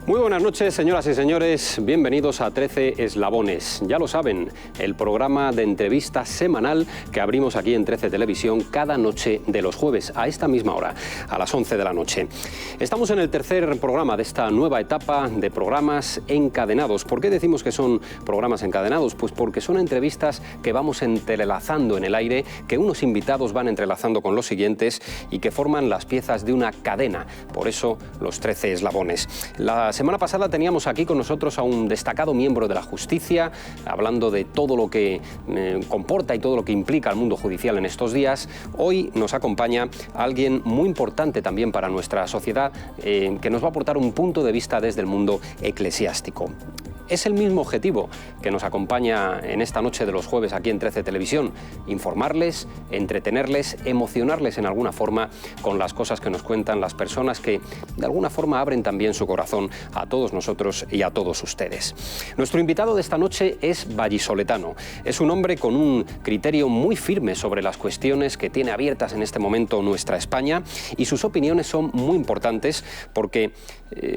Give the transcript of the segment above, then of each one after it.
Muy buenas noches, señoras y señores. Bienvenidos a 13 Eslabones. Ya lo saben, el programa de entrevista semanal que abrimos aquí en 13 Televisión cada noche de los jueves a esta misma hora, a las 11 de la noche. Estamos en el tercer programa de esta nueva etapa de programas encadenados. ¿Por qué decimos que son programas encadenados? Pues porque son entrevistas que vamos entrelazando en el aire, que unos invitados van entrelazando con los siguientes y que forman las piezas de una cadena. Por eso, los 13 eslabones. La semana pasada teníamos aquí con nosotros a un destacado miembro de la justicia, hablando de todo lo que comporta y todo lo que implica el mundo judicial en estos días. Hoy nos acompaña alguien muy importante también para nuestra sociedad, que nos va a aportar un punto de vista desde el mundo eclesiástico. Es el mismo objetivo que nos acompaña en esta noche de los jueves aquí en 13 Televisión: informarles, entretenerles, emocionarles en alguna forma con las cosas que nos cuentan las personas que de alguna forma abren también su corazón a todos nosotros y a todos ustedes. Nuestro invitado de esta noche es vallisoletano. Es un hombre con un criterio muy firme sobre las cuestiones que tiene abiertas en este momento nuestra España, y sus opiniones son muy importantes porque,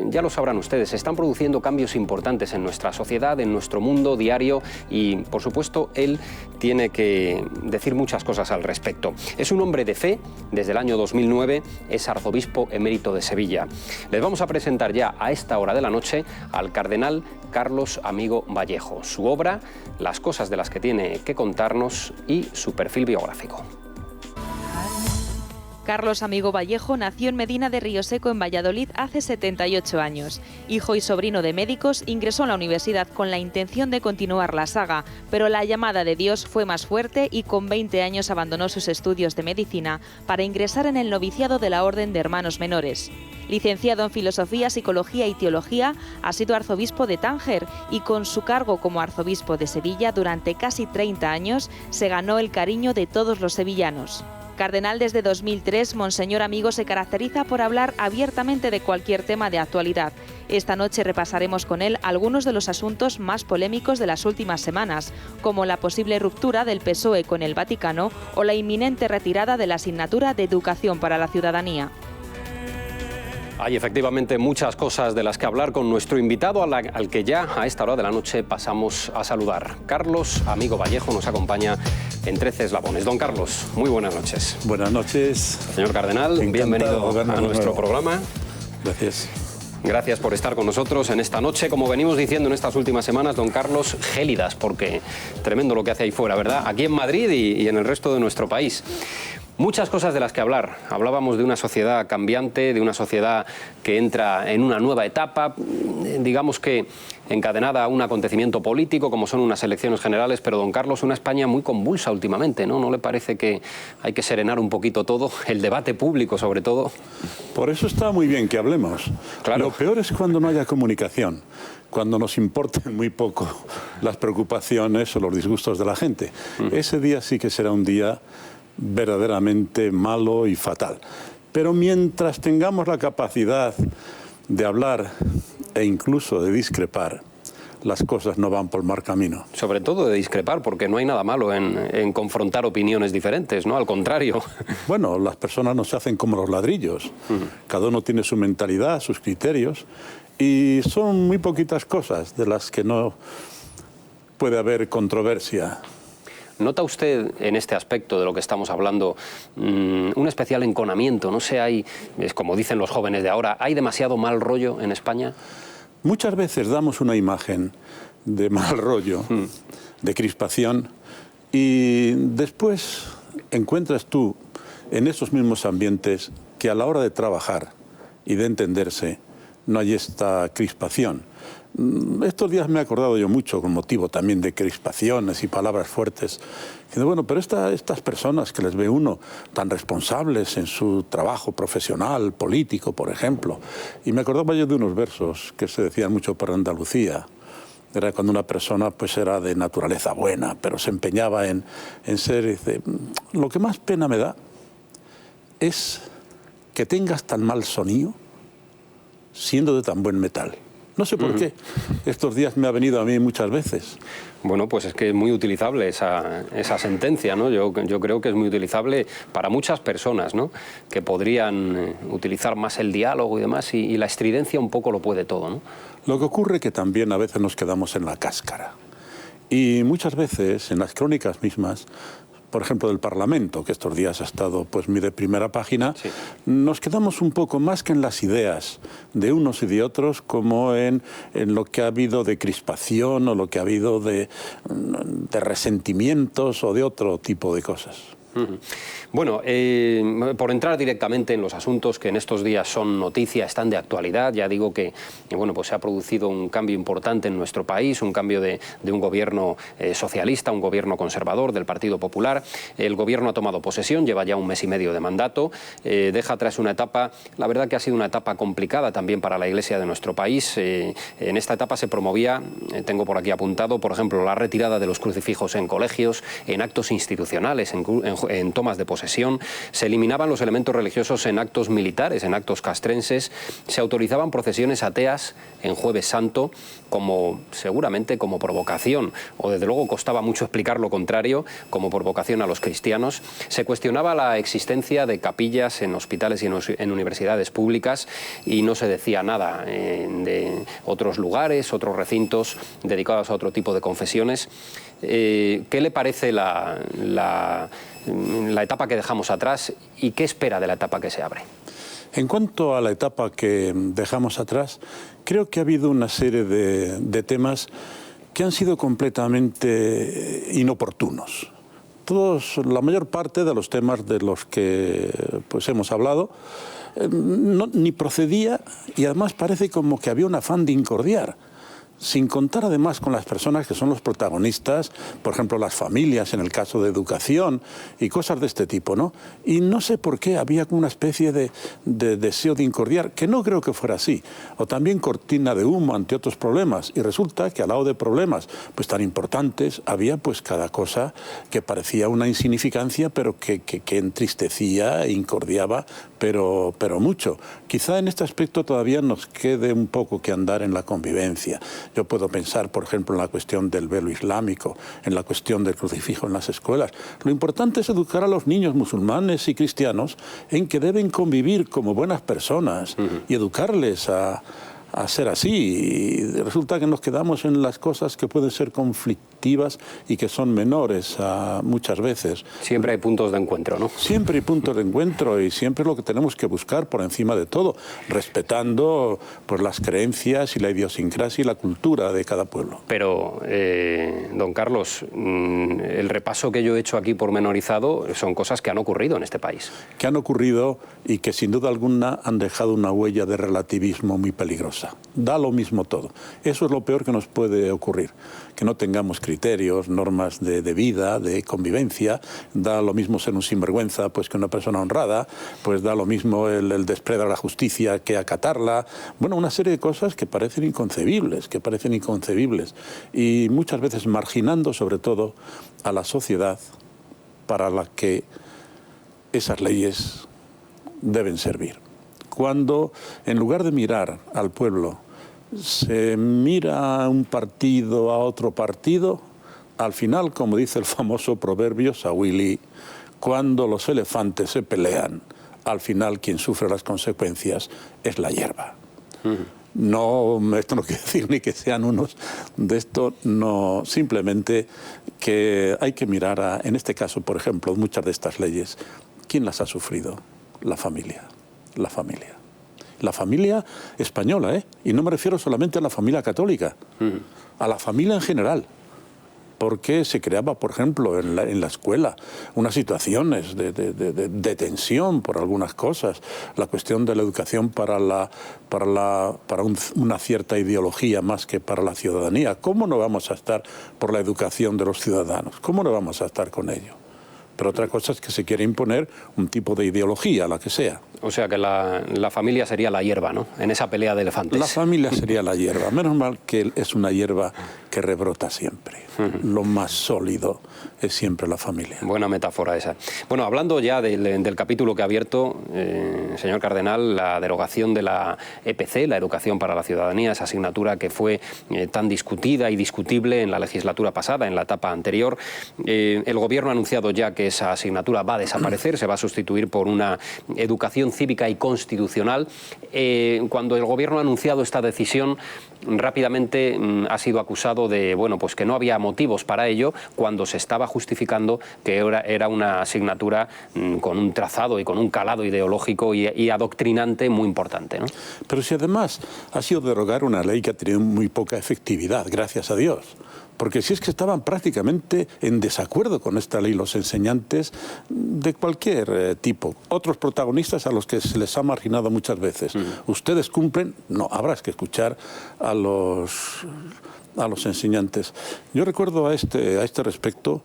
ya lo sabrán ustedes, se están produciendo cambios importantes en nuestra sociedad, en nuestro mundo diario, y por supuesto él tiene que decir muchas cosas al respecto. Es un hombre de fe. Desde el año 2009 es arzobispo emérito de Sevilla. Les vamos a presentar ya a esta hora de la noche al cardenal Carlos Amigo Vallejo, su obra, las cosas de las que tiene que contarnos y su perfil biográfico. Carlos Amigo Vallejo nació en Medina de Rioseco, en Valladolid, hace 78 años. Hijo y sobrino de médicos, ingresó en la universidad con la intención de continuar la saga, pero la llamada de Dios fue más fuerte y con 20 años abandonó sus estudios de medicina para ingresar en el noviciado de la Orden de Hermanos Menores. Licenciado en Filosofía, Psicología y Teología, ha sido arzobispo de Tánger y con su cargo como arzobispo de Sevilla durante casi 30 años se ganó el cariño de todos los sevillanos. Cardenal desde 2003, Monseñor Amigo se caracteriza por hablar abiertamente de cualquier tema de actualidad. Esta noche repasaremos con él algunos de los asuntos más polémicos de las últimas semanas, como la posible ruptura del PSOE con el Vaticano o la inminente retirada de la asignatura de Educación para la Ciudadanía. Hay efectivamente muchas cosas de las que hablar con nuestro invitado, al que ya a esta hora de la noche pasamos a saludar. Carlos Amigo Vallejo nos acompaña en 13 Eslabones. Don Carlos, muy buenas noches. Buenas noches. Señor cardenal, bienvenido a nuestro programa. Gracias. Gracias por estar con nosotros en esta noche. Como venimos diciendo en estas últimas semanas, don Carlos, gélidas, porque tremendo lo que hace ahí fuera, ¿verdad? Aquí en Madrid y en el resto de nuestro país. Muchas cosas de las que hablar. Hablábamos de una sociedad cambiante, de una sociedad que entra en una nueva etapa, digamos que encadenada a un acontecimiento político, como son unas elecciones generales, pero don Carlos, una España muy convulsa últimamente, ¿no? ¿No le parece que hay que serenar un poquito todo, el debate público sobre todo? Por eso está muy bien que hablemos. Claro. Lo peor es cuando no haya comunicación, cuando nos importen muy poco las preocupaciones o los disgustos de la gente. Ese día sí que será un día verdaderamente malo y fatal. Pero mientras tengamos la capacidad de hablar e incluso de discrepar, las cosas no van por mal camino. Sobre todo de discrepar, porque no hay nada malo en confrontar opiniones diferentes, ¿no? Al contrario. Bueno, las personas no se hacen como los ladrillos. Cada uno tiene su mentalidad, sus criterios, y son muy poquitas cosas de las que no puede haber controversia. ¿Nota usted en este aspecto de lo que estamos hablando un especial enconamiento? No sé, es como dicen los jóvenes de ahora, ¿hay demasiado mal rollo en España? Muchas veces damos una imagen de mal rollo, de crispación, y después encuentras tú en esos mismos ambientes que a la hora de trabajar y de entenderse no hay esta crispación. Estos días me he acordado yo mucho, con motivo también de crispaciones y palabras fuertes, diciendo, bueno, pero estas personas que les ve uno tan responsables en su trabajo profesional, político, por ejemplo, y me acordaba yo de unos versos que se decían mucho por Andalucía. Era cuando una persona pues era de naturaleza buena, pero se empeñaba en ser, dice, lo que más pena me da es que tengas tan mal sonido siendo de tan buen metal. No sé por qué. Estos días me ha venido a mí muchas veces. Bueno, pues es que es muy utilizable esa sentencia, ¿no? Yo creo que es muy utilizable para muchas personas, ¿no? Que podrían utilizar más el diálogo y demás, y la estridencia un poco lo puede todo, ¿no? Lo que ocurre es que también a veces nos quedamos en la cáscara. Y muchas veces en las crónicas mismas, por ejemplo, del Parlamento, que estos días ha estado pues mi de primera página, sí, nos quedamos un poco más que en las ideas de unos y de otros, como en lo que ha habido de crispación o lo que ha habido de resentimientos o de otro tipo de cosas. Bueno, por entrar directamente en los asuntos que en estos días son noticia, están de actualidad, ya digo que bueno, pues se ha producido un cambio importante en nuestro país, un cambio de un gobierno socialista, un gobierno conservador del Partido Popular. El gobierno ha tomado posesión, lleva ya un mes y medio de mandato, deja atrás una etapa, la verdad que ha sido una etapa complicada también para la Iglesia de nuestro país. En esta etapa se promovía, tengo por aquí apuntado, por ejemplo, la retirada de los crucifijos en colegios, en actos institucionales, en tomas de posesión, se eliminaban los elementos religiosos en actos militares, en actos castrenses, se autorizaban procesiones ateas en Jueves Santo, seguramente como provocación, o desde luego costaba mucho explicar lo contrario, como provocación a los cristianos. Se cuestionaba la existencia de capillas en hospitales y en universidades públicas, y no se decía nada de otros lugares, otros recintos dedicados a otro tipo de confesiones. ¿Qué le parece la etapa que dejamos atrás y qué espera de la etapa que se abre? En cuanto a la etapa que dejamos atrás, creo que ha habido una serie de temas que han sido completamente inoportunos. La mayor parte de los temas de los que pues hemos hablado ni procedía, y además parece como que había un afán de incordiar, sin contar además con las personas que son los protagonistas, por ejemplo las familias en el caso de educación y cosas de este tipo, ¿no? Y no sé por qué había una especie de deseo de incordiar, que no creo que fuera así, o también cortina de humo ante otros problemas, y resulta que al lado de problemas pues tan importantes había pues cada cosa que parecía una insignificancia, pero que entristecía e incordiaba, pero mucho. Quizá en este aspecto todavía nos quede un poco que andar en la convivencia. Yo puedo pensar, por ejemplo, en la cuestión del velo islámico, en la cuestión del crucifijo en las escuelas. Lo importante es educar a los niños musulmanes y cristianos en que deben convivir como buenas personas y educarles a ser así. Y resulta que nos quedamos en las cosas que pueden ser conflictivas y que son menores muchas veces. Siempre hay puntos de encuentro, ¿no? Siempre hay puntos de encuentro, y siempre es lo que tenemos que buscar por encima de todo, respetando pues las creencias y la idiosincrasia y la cultura de cada pueblo. Pero, don Carlos, el repaso que yo he hecho aquí pormenorizado son cosas que han ocurrido en este país. Que han ocurrido y que sin duda alguna han dejado una huella de relativismo muy peligrosa. Da lo mismo todo. Eso es lo peor que nos puede ocurrir, que no tengamos criterios, normas de vida, de convivencia. Da lo mismo ser un sinvergüenza pues que una persona honrada, pues da lo mismo el despreciar la justicia que acatarla. Bueno, una serie de cosas que parecen inconcebibles, y muchas veces marginando sobre todo a la sociedad para la que esas leyes deben servir. Cuando, en lugar de mirar al pueblo, se mira a un partido, a otro partido, al final, como dice el famoso proverbio sahawí, cuando los elefantes se pelean, al final quien sufre las consecuencias es la hierba. No, esto no quiere decir ni que sean unos de esto, no, simplemente que hay que mirar en este caso, por ejemplo, muchas de estas leyes, ¿quién las ha sufrido? La familia. La familia española, y no me refiero solamente a la familia católica, a la familia en general, porque se creaba, por ejemplo, en la escuela unas situaciones de tensión por algunas cosas, la cuestión de la educación para una cierta ideología más que para la ciudadanía. ¿Cómo no vamos a estar por la educación de los ciudadanos? ¿Cómo no vamos a estar con ello? Pero otra cosa es que se quiere imponer un tipo de ideología, la que sea. O sea que la familia sería la hierba, ¿no? En esa pelea de elefantes. La familia sería la hierba. Menos mal que es una hierba que rebrota siempre. Lo más sólido es siempre la familia. Buena metáfora esa. Bueno, hablando ya del capítulo que ha abierto, señor Cardenal, la derogación de la EPC, la Educación para la Ciudadanía, esa asignatura que fue tan discutida y discutible en la legislatura pasada, en la etapa anterior. El Gobierno ha anunciado ya que esa asignatura va a desaparecer, se va a sustituir por una educación cívica y constitucional. Cuando el Gobierno ha anunciado esta decisión, rápidamente ha sido acusado de, bueno, pues que no había motivos para ello, cuando se estaba justificando que era una asignatura con un trazado y con un calado ideológico y adoctrinante muy importante, ¿no? Pero si además ha sido derogar una ley que ha tenido muy poca efectividad, gracias a Dios. Porque si es que estaban prácticamente en desacuerdo con esta ley los enseñantes de cualquier tipo, otros protagonistas a los que se les ha marginado muchas veces. Ustedes cumplen, no, habrá que escuchar a los enseñantes. Yo recuerdo a este respecto,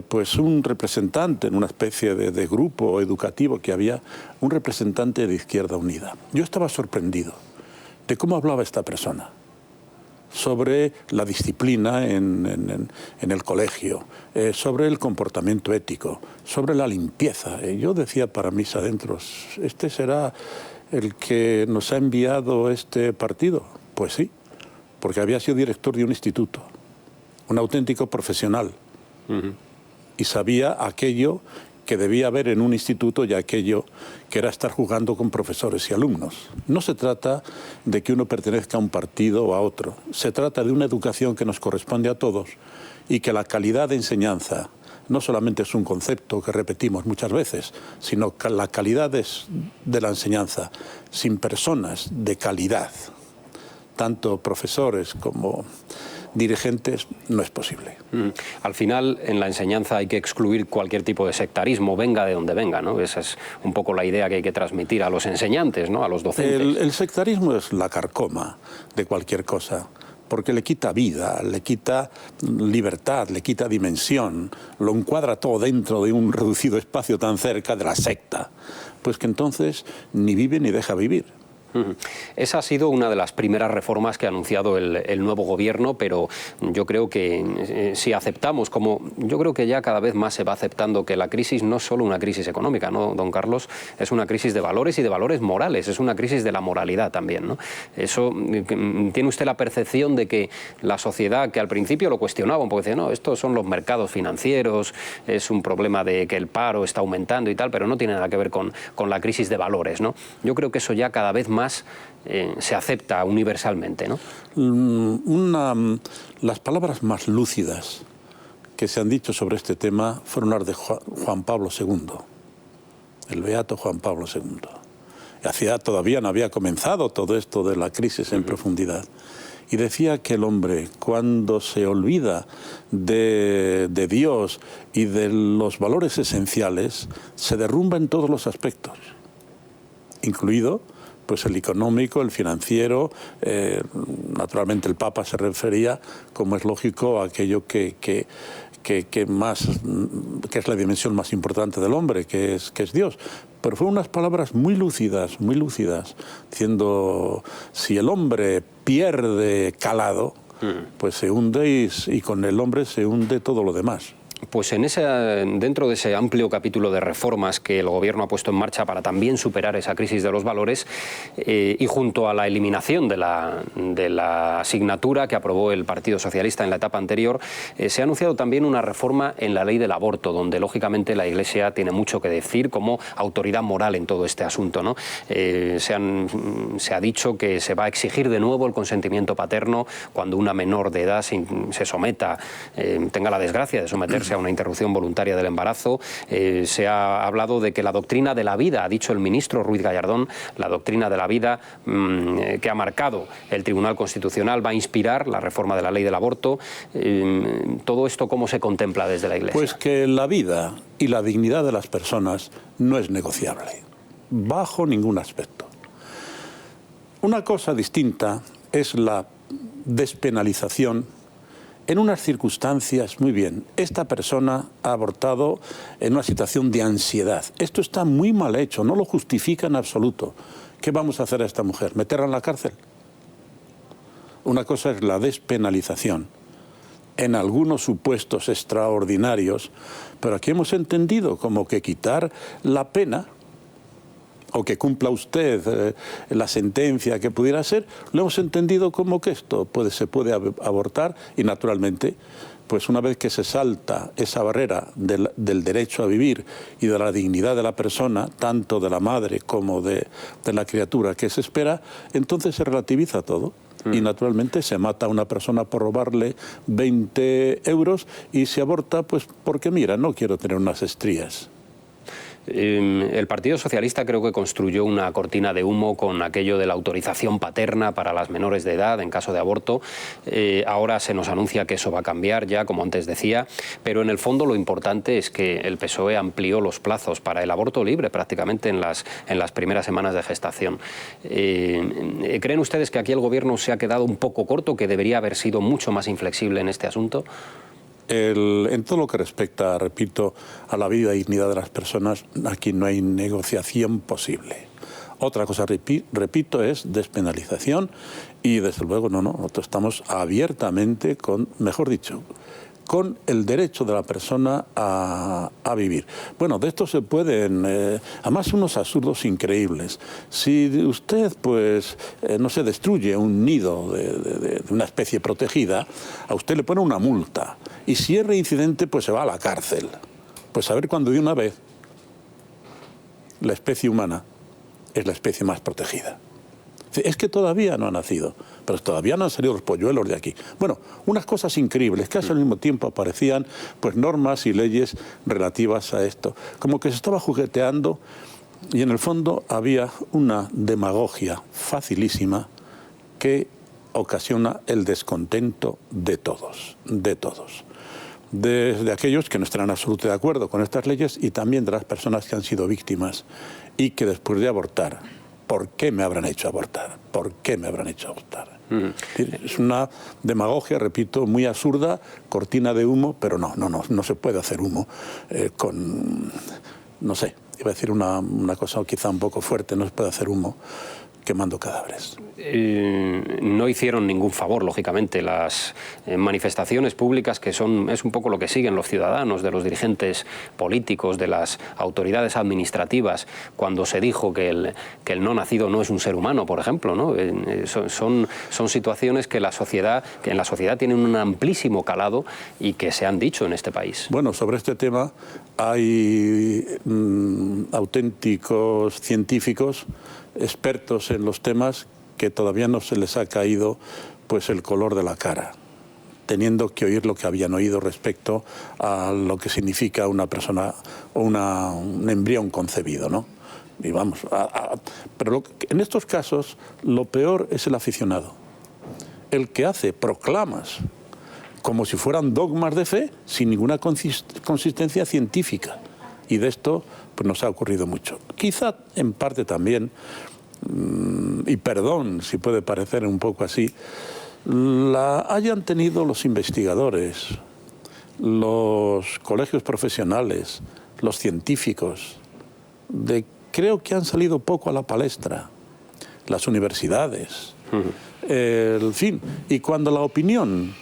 pues un representante en una especie de grupo educativo que había, un representante de Izquierda Unida. Yo estaba sorprendido de cómo hablaba esta persona sobre la disciplina en el colegio, sobre el comportamiento ético, sobre la limpieza. Yo decía para mis adentros, ¿este será el que nos ha enviado este partido? Pues sí, porque había sido director de un instituto, un auténtico profesional, y sabía aquello que debía haber en un instituto y aquello que era estar jugando con profesores y alumnos. No se trata de que uno pertenezca a un partido o a otro, se trata de una educación que nos corresponde a todos y que la calidad de enseñanza no solamente es un concepto que repetimos muchas veces, sino que la calidad de la enseñanza sin personas de calidad, tanto profesores como dirigentes, no es posible. Al final, en la enseñanza hay que excluir cualquier tipo de sectarismo, venga de donde venga, ¿no? Esa es un poco la idea que hay que transmitir a los enseñantes, ¿no? A los docentes. El sectarismo es la carcoma de cualquier cosa, porque le quita vida, le quita libertad, le quita dimensión, lo encuadra todo dentro de un reducido espacio tan cerca de la secta, pues que entonces ni vive ni deja vivir. Esa ha sido una de las primeras reformas que ha anunciado el nuevo gobierno, pero yo creo que si aceptamos, como yo creo que ya cada vez más se va aceptando, que la crisis no es solo una crisis económica, ¿no, don Carlos? Es una crisis de valores y de valores morales, es una crisis de la moralidad también, ¿no? Eso, ¿tiene usted la percepción de que la sociedad, que al principio lo cuestionaba, porque decía, no, estos son los mercados financieros, es un problema de que el paro está aumentando y tal, pero no tiene nada que ver con la crisis de valores, ¿no? Yo creo que eso ya cada vez más se acepta universalmente, ¿no? Las palabras más lúcidas que se han dicho sobre este tema fueron las de Juan Pablo II, el beato Juan Pablo II. Todavía no había comenzado todo esto de la crisis en profundidad. Y decía que el hombre, cuando se olvida de Dios y de los valores esenciales, se derrumba en todos los aspectos, incluido pues el económico, el financiero, naturalmente el Papa se refería, como es lógico, a aquello que es la dimensión más importante del hombre, que es Dios. Pero fueron unas palabras muy lúcidas, diciendo, si el hombre pierde calado, pues se hunde y con el hombre se hunde todo lo demás. Pues dentro de ese amplio capítulo de reformas que el Gobierno ha puesto en marcha para también superar esa crisis de los valores, y junto a la eliminación de la asignatura que aprobó el Partido Socialista en la etapa anterior, se ha anunciado también una reforma en la ley del aborto, donde lógicamente la Iglesia tiene mucho que decir como autoridad moral en todo este asunto, ¿no? Se ha dicho que se va a exigir de nuevo el consentimiento paterno cuando una menor de edad se someta, tenga la desgracia de someterse a una interrupción voluntaria del embarazo. Se ha hablado de que la doctrina de la vida, ha dicho el ministro Ruiz Gallardón, la doctrina de la vida que ha marcado el Tribunal Constitucional va a inspirar la reforma de la ley del aborto. ¿Todo esto cómo se contempla desde la Iglesia? Pues que la vida y la dignidad de las personas no es negociable, bajo ningún aspecto. Una cosa distinta es la despenalización en unas circunstancias. Muy bien, esta persona ha abortado en una situación de ansiedad. Esto está muy mal hecho, no lo justifica en absoluto. ¿Qué vamos a hacer a esta mujer? ¿Meterla en la cárcel? Una cosa es la despenalización en algunos supuestos extraordinarios, pero aquí hemos entendido como que quitar la pena o que cumpla usted la sentencia que pudiera ser, lo hemos entendido como que esto se puede abortar y naturalmente, pues una vez que se salta esa barrera del derecho a vivir y de la dignidad de la persona, tanto de la madre como de la criatura que se espera, entonces se relativiza todo. Y naturalmente se mata a una persona por robarle 20 euros y se aborta pues porque mira, no quiero tener unas estrías. El Partido Socialista creo que construyó una cortina de humo con aquello de la autorización paterna para las menores de edad en caso de aborto. Ahora se nos anuncia que eso va a cambiar ya, como antes decía, pero en el fondo lo importante es que el PSOE amplió los plazos para el aborto libre prácticamente en las primeras semanas de gestación. ¿Creen ustedes que aquí el Gobierno se ha quedado un poco corto, que debería haber sido mucho más inflexible en este asunto? En todo lo que respecta, repito, a la vida y dignidad de las personas, aquí no hay negociación posible. Otra cosa, repito, es despenalización y desde luego nosotros estamos abiertamente mejor dicho, con el derecho de la persona a vivir. Bueno, de esto se pueden, además unos absurdos increíbles. Si usted, pues, no se destruye un nido de una especie protegida, a usted le pone una multa. Y si es reincidente, pues se va a la cárcel. Pues a ver cuándo de una vez la especie humana es la especie más protegida. Es que todavía no ha nacido, pero todavía no han salido los polluelos de aquí. Bueno, unas cosas increíbles, que al mismo tiempo aparecían pues normas y leyes relativas a esto. Como que se estaba jugueteando y en el fondo había una demagogia facilísima que ocasiona el descontento de todos, desde aquellos que no estarán absolutamente de acuerdo con estas leyes y también de las personas que han sido víctimas y que después de abortar, ¿por qué me habrán hecho abortar? ¿Por qué me habrán hecho abortar? Es una demagogia, repito, muy absurda, cortina de humo, pero no se puede hacer humo con, no sé, iba a decir una cosa quizá un poco fuerte, no se puede hacer humo quemando cadáveres. No hicieron ningún favor, lógicamente, las manifestaciones públicas, que es un poco lo que siguen los ciudadanos, de los dirigentes políticos, de las autoridades administrativas, cuando se dijo que el no nacido no es un ser humano, por ejemplo, ¿no? Son situaciones que en la sociedad tienen un amplísimo calado y que se han dicho en este país. Bueno, sobre este tema hay auténticos científicos, expertos en los temas, que todavía no se les ha caído pues el color de la cara, teniendo que oír lo que habían oído respecto a lo que significa una persona o un embrión concebido, ¿no? Y vamos, pero en estos casos lo peor es el aficionado, el que hace proclamas como si fueran dogmas de fe sin ninguna consistencia científica. Y de esto pues nos ha ocurrido mucho. Quizá en parte también, y perdón si puede parecer un poco así, la hayan tenido los investigadores, los colegios profesionales, los científicos, creo que han salido poco a la palestra, las universidades, en fin, y cuando la opinión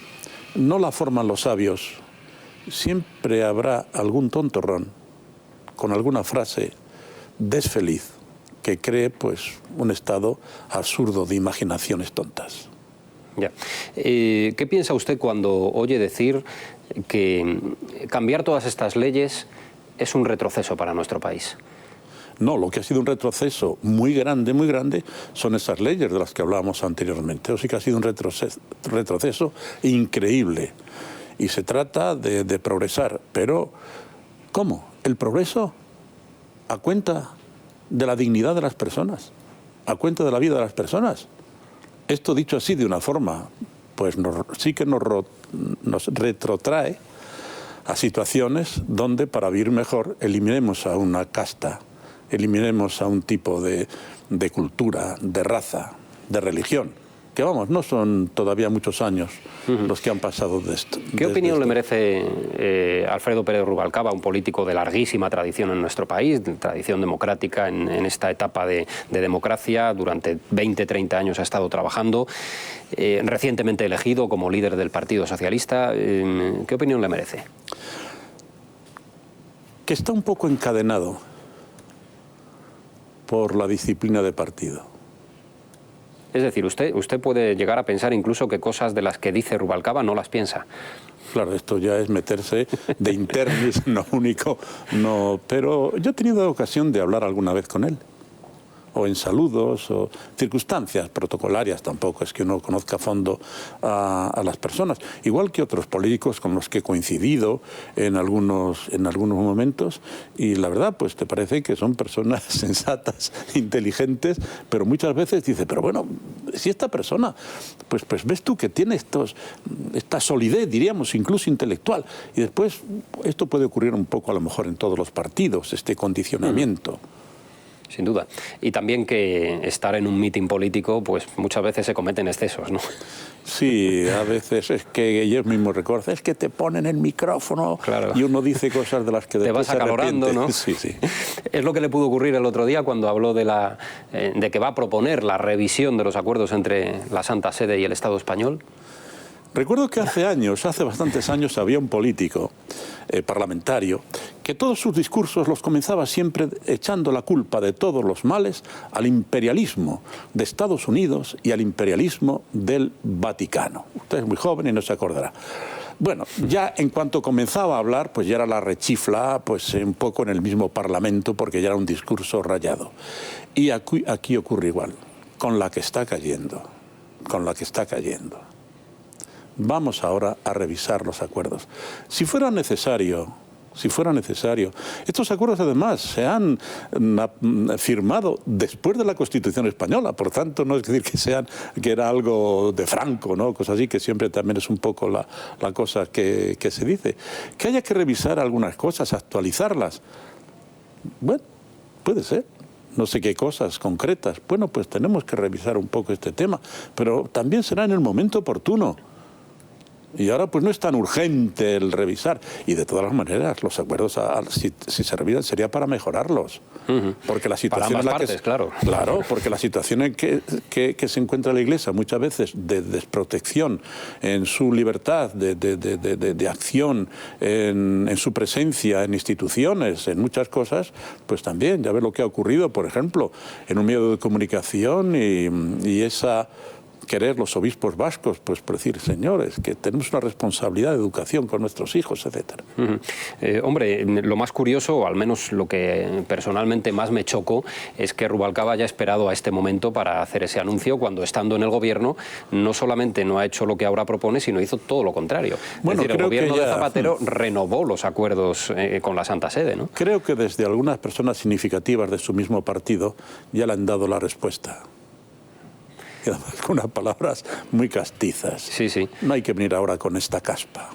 no la forman los sabios, siempre habrá algún tontorrón con alguna frase desfeliz que cree pues un estado absurdo de imaginaciones tontas. Ya. ¿Qué piensa usted cuando oye decir que cambiar todas estas leyes es un retroceso para nuestro país? No, lo que ha sido un retroceso muy grande, son esas leyes de las que hablábamos anteriormente. Eso sí que ha sido un retroceso increíble. Y se trata de progresar, pero ¿cómo? El progreso a cuenta de la dignidad de las personas, a cuenta de la vida de las personas. Esto dicho así de una forma, pues sí que nos retrotrae a situaciones donde para vivir mejor eliminemos a una casta, eliminemos a un tipo de cultura, de raza, de religión, que vamos, no son todavía muchos años los que han pasado de esto. ¿Qué opinión le merece Alfredo Pérez Rubalcaba, un político de larguísima tradición en nuestro país, de tradición democrática en esta etapa de democracia? Durante 20, 30 años ha estado trabajando, recientemente elegido como líder del Partido Socialista. ¿Qué opinión le merece? Que está un poco encadenado por la disciplina de partido. Es decir, usted puede llegar a pensar incluso que cosas de las que dice Rubalcaba no las piensa. Claro, esto ya es meterse de internis, no único, no. Pero yo he tenido ocasión de hablar alguna vez con él, o en saludos, o circunstancias protocolarias, tampoco es que uno conozca a fondo a las personas. Igual que otros políticos con los que he coincidido en algunos momentos, y la verdad, pues te parece que son personas sensatas, inteligentes, pero muchas veces dice, pero bueno, si esta persona, pues ves tú que tiene esta solidez, diríamos, incluso intelectual, y después esto puede ocurrir un poco a lo mejor en todos los partidos, este condicionamiento. Sin duda. Y también que estar en un mitin político, pues muchas veces se cometen excesos, ¿no? Sí, a veces es que ellos mismos recuerdan, es que te ponen el micrófono, claro, y uno dice cosas de las que después te vas acalorando, ¿no? Sí, sí. Es lo que le pudo ocurrir el otro día cuando habló de que va a proponer la revisión de los acuerdos entre la Santa Sede y el Estado español. Recuerdo que hace bastantes años, había un político parlamentario que todos sus discursos los comenzaba siempre echando la culpa de todos los males al imperialismo de Estados Unidos y al imperialismo del Vaticano. Usted es muy joven y no se acordará. Bueno, ya en cuanto comenzaba a hablar, pues ya era la rechifla, pues un poco en el mismo Parlamento, porque ya era un discurso rayado. Y aquí ocurre igual, con la que está cayendo, con la que está cayendo. Vamos ahora a revisar los acuerdos. Si fuera necesario, estos acuerdos además se han firmado después de la Constitución española, por tanto no es decir que era algo de Franco, ¿no? Cosas así, que siempre también es un poco la cosa que se dice. Que haya que revisar algunas cosas, actualizarlas. Bueno, puede ser. No sé qué cosas concretas. Bueno, pues tenemos que revisar un poco este tema, pero también será en el momento oportuno. Y ahora pues no es tan urgente el revisar. Y de todas las maneras, los acuerdos, si se revisan, sería para mejorarlos. Porque la situación para ambas en la partes, claro. Claro, porque la situación en que se encuentra la Iglesia muchas veces de desprotección en su libertad de acción, en su presencia en instituciones, en muchas cosas, pues también, ya ve lo que ha ocurrido, por ejemplo, en un medio de comunicación y esa querer los obispos vascos, pues por decir, señores, que tenemos una responsabilidad de educación con nuestros hijos, etcétera. Hombre, lo más curioso, o al menos lo que personalmente más me chocó, es que Rubalcaba haya esperado a este momento para hacer ese anuncio, cuando estando en el gobierno no solamente no ha hecho lo que ahora propone, sino hizo todo lo contrario. Bueno, es decir, el gobierno de Zapatero renovó los acuerdos con la Santa Sede, ¿no? Creo que desde algunas personas significativas de su mismo partido ya le han dado la respuesta. Y además con unas palabras muy castizas. Sí, sí. No hay que venir ahora con esta caspa.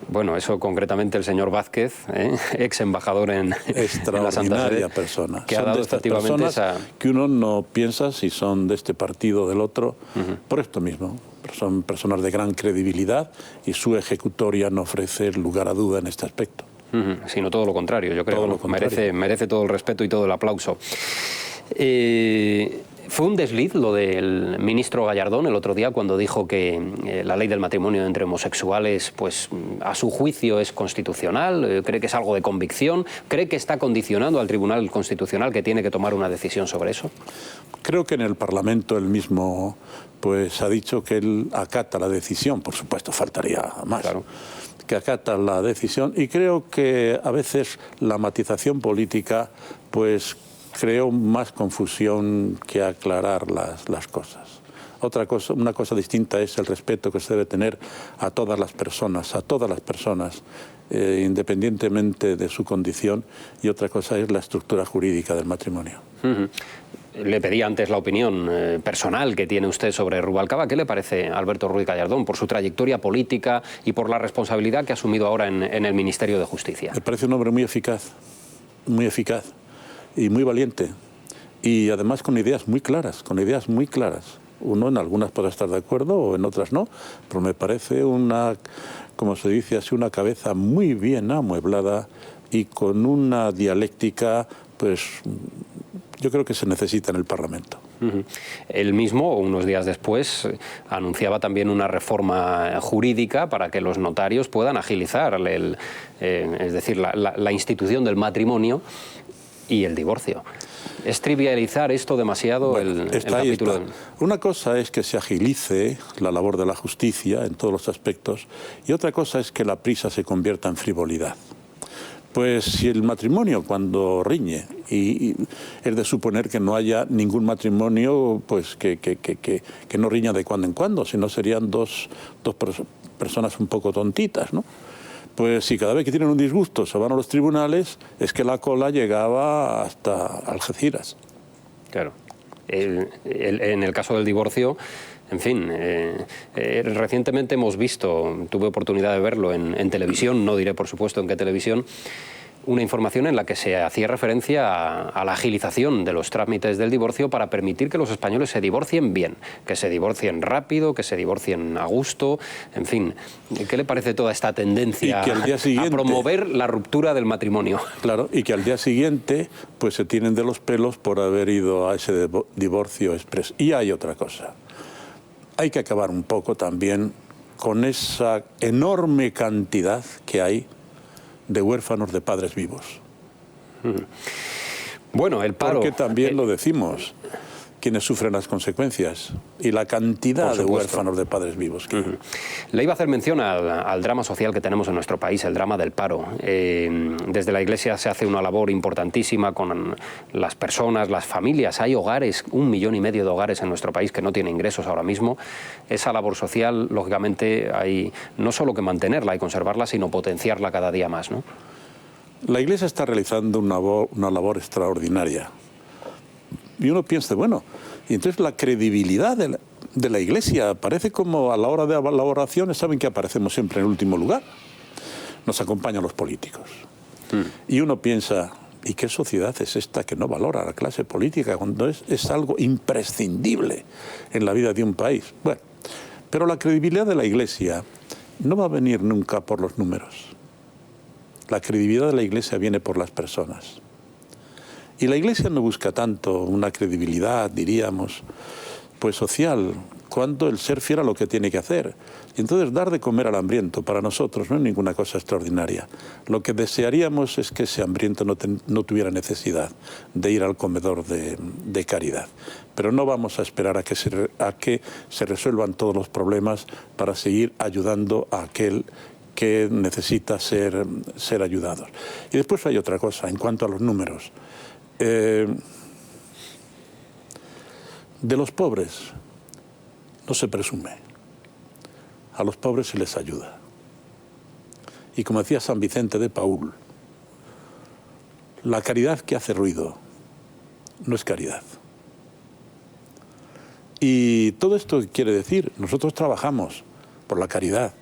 Bueno, eso concretamente el señor Vázquez, ex embajador en la Santa Sede. Extraordinaria persona. Que ha dado efectivamente esa... que uno no piensa si son de este partido o del otro, por esto mismo. Son personas de gran credibilidad y su ejecutoria no ofrece lugar a duda en este aspecto. Sino todo lo contrario, yo creo. Todo lo contrario. Merece todo el respeto y todo el aplauso. Fue un desliz lo del ministro Gallardón el otro día cuando dijo que la ley del matrimonio entre homosexuales, pues a su juicio es constitucional, cree que es algo de convicción, cree que está condicionando al Tribunal Constitucional que tiene que tomar una decisión sobre eso. Creo que en el Parlamento él mismo pues ha dicho que él acata la decisión, por supuesto faltaría más. Claro. Que acata la decisión, y creo que a veces la matización política pues creó más confusión que aclarar las cosas. Una cosa distinta es el respeto que se debe tener a todas las personas, independientemente de su condición, y otra cosa es la estructura jurídica del matrimonio. Le pedí antes la opinión personal que tiene usted sobre Rubalcaba. ¿Qué le parece Alberto Ruiz Gallardón por su trayectoria política y por la responsabilidad que ha asumido ahora en el Ministerio de Justicia? Me parece un hombre muy eficaz y muy valiente, y además con ideas muy claras, Uno en algunas puede estar de acuerdo o en otras no, pero me parece una, como se dice así, una cabeza muy bien amueblada y con una dialéctica, pues yo creo que se necesita en el Parlamento. Él mismo, unos días después, anunciaba también una reforma jurídica para que los notarios puedan agilizar es decir, la institución del matrimonio y el divorcio. ¿Es trivializar esto demasiado? Bueno, el capítulo? Una cosa es que se agilice la labor de la justicia en todos los aspectos y otra cosa es que la prisa se convierta en frivolidad. Pues si el matrimonio cuando riñe, y es de suponer que no haya ningún matrimonio pues que no riña de cuando en cuando, si no serían dos personas un poco tontitas, ¿no? Pues si cada vez que tienen un disgusto se van a los tribunales, es que la cola llegaba hasta Algeciras. Claro. En el caso del divorcio, en fin, recientemente hemos visto, tuve oportunidad de verlo en televisión, no diré por supuesto en qué televisión, una información en la que se hacía referencia a la agilización de los trámites del divorcio para permitir que los españoles se divorcien bien, que se divorcien rápido, que se divorcien a gusto, en fin. ¿Qué le parece toda esta tendencia a promover la ruptura del matrimonio? Claro, y que al día siguiente pues se tienen de los pelos por haber ido a ese divorcio express. Y hay otra cosa. Hay que acabar un poco también con esa enorme cantidad que hay de huérfanos de padres vivos. Bueno, el paro... Porque también lo decimos, quienes sufren las consecuencias y la cantidad de huérfanos de padres vivos. Le iba a hacer mención al drama social que tenemos en nuestro país, el drama del paro. Desde la Iglesia se hace una labor importantísima con las personas, las familias. Hay hogares, 1,5 millones de hogares en nuestro país que no tienen ingresos ahora mismo. Esa labor social, lógicamente, hay no solo que mantenerla y conservarla, sino potenciarla cada día más, ¿no? La Iglesia está realizando una labor extraordinaria. Y uno piensa, bueno, y entonces la credibilidad de la Iglesia parece como a la hora de la oración, saben que aparecemos siempre en el último lugar. Nos acompañan los políticos. Y uno piensa, ¿y qué sociedad es esta que no valora a la clase política cuando es algo imprescindible en la vida de un país? Bueno, pero la credibilidad de la Iglesia no va a venir nunca por los números. La credibilidad de la Iglesia viene por las personas. Y la Iglesia no busca tanto una credibilidad, diríamos, pues social, cuanto el ser fiel a lo que tiene que hacer. Y entonces dar de comer al hambriento para nosotros no es ninguna cosa extraordinaria. Lo que desearíamos es que ese hambriento no tuviera necesidad de ir al comedor de caridad. Pero no vamos a esperar a que se resuelvan todos los problemas para seguir ayudando a aquel que necesita ser ayudados. Y después hay otra cosa, en cuanto a los números. De los pobres no se presume, a los pobres se les ayuda. Y como decía San Vicente de Paúl, la caridad que hace ruido no es caridad. Y todo esto quiere decir, nosotros trabajamos por la caridad,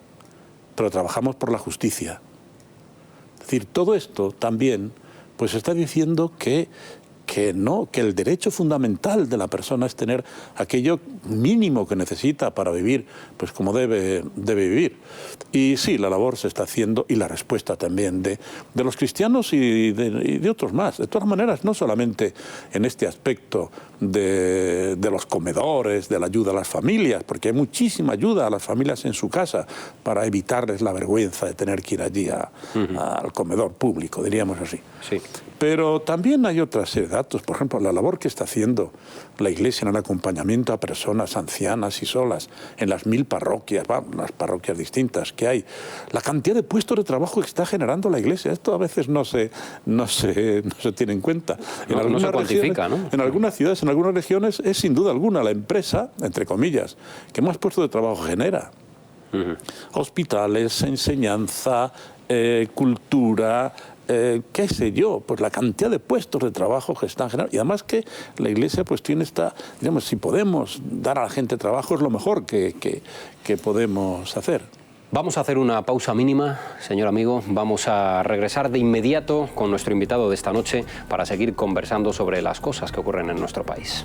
pero trabajamos por la justicia. Es decir, todo esto también pues está diciendo que el derecho fundamental de la persona es tener aquello mínimo que necesita para vivir, pues como debe vivir. Y sí, la labor se está haciendo y la respuesta también de los cristianos y de otros más. De todas maneras, no solamente en este aspecto de los comedores, de la ayuda a las familias, porque hay muchísima ayuda a las familias en su casa para evitarles la vergüenza de tener que ir allí al comedor público, diríamos así. Sí. Pero también hay otra serie de datos, por ejemplo, la labor que está haciendo la Iglesia en el acompañamiento a personas ancianas y solas en las 1000 parroquias, las parroquias distintas que hay, la cantidad de puestos de trabajo que está generando la Iglesia, esto a veces no se tiene en cuenta. No se cuantifica, ¿no? En algunas ciudades, en algunas regiones, es sin duda alguna la empresa, entre comillas, que más puestos de trabajo genera. Hospitales, enseñanza, cultura, qué sé yo, pues la cantidad de puestos de trabajo que están generando. Y además que la Iglesia pues tiene digamos, si podemos dar a la gente trabajo es lo mejor que podemos hacer. Vamos a hacer una pausa mínima, señor amigo. Vamos a regresar de inmediato con nuestro invitado de esta noche para seguir conversando sobre las cosas que ocurren en nuestro país.